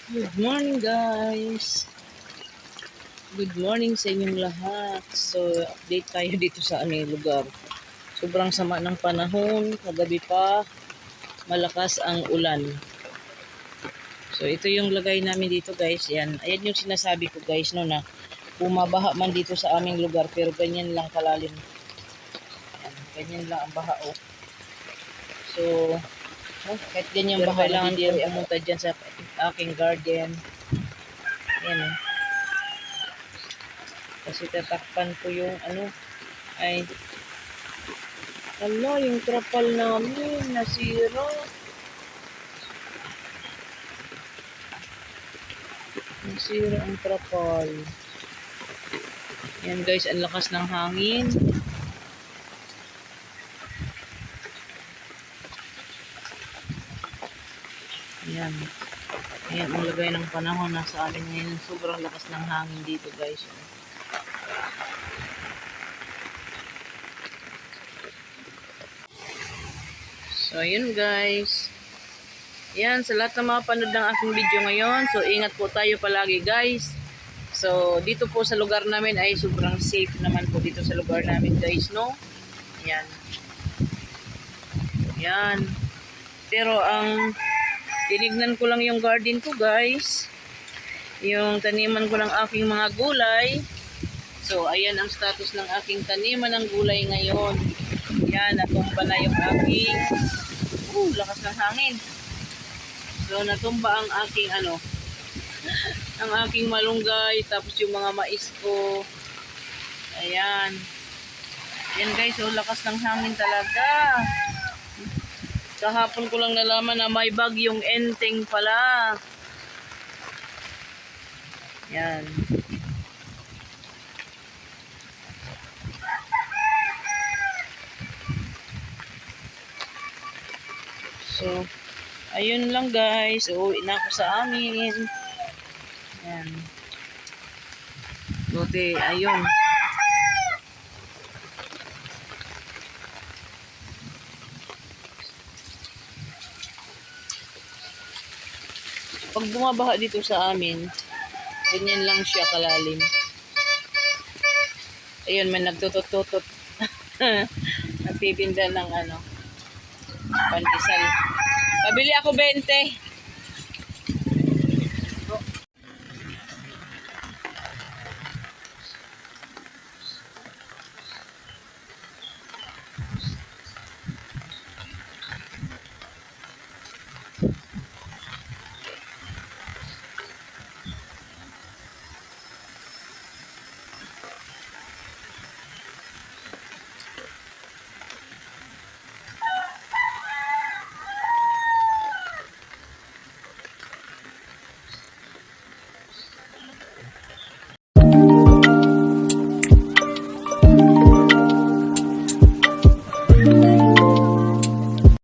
Good morning guys. Good morning sa inyong lahat. So, update tayo dito sa aming lugar. Sobrang sama ng panahon. Kagabi pa, malakas ang ulan. So, ito yung lagay namin dito guys. Yan. Ayan yung sinasabi ko guys no na bumabaha man dito sa aming lugar pero ganyan lang kalalim. Yan. Ganyan lang ang baha oh. So, kahit ganyan baha, kailangan din pumunta dyan sa aking garden. Yan oh. Kasi tatakpan ko yung ay yung trapal namin nasira. Nasira ang trapal. Yan guys, ang lakas ng hangin. Yan. Ayan ang lagay ng panahon nasa amin ngayon. Sobrang lakas ng hangin dito guys. So, yun guys. Yan, sa lahat ng mga panood ng aking video ngayon. So, ingat po tayo palagi guys. So, dito po sa lugar namin ay sobrang safe naman po dito sa lugar namin guys, no? Yan. Yan. Pero ang tinignan ko lang yung garden ko guys. Yung taniman ko ng aking mga gulay. So, ayan ang status ng aking taniman ng gulay ngayon. Yan, natumba na yung aking lakas ng hangin. So, natumba ang aking ang aking malunggay, tapos yung mga mais ko. Ayan. Yan guys, lakas ng hangin talaga. Kahapon ko lang nalaman na may bagyong Enteng pala. Yan. So, ayun lang guys. Uuwi na ako sa amin. Yan. Buti, ayun. Pag bumabaha dito sa amin, ganyan lang siya kalalim. Ayun, may nagtutot-tutot. Nagtitinda ng pandesal. Pabili ako 20.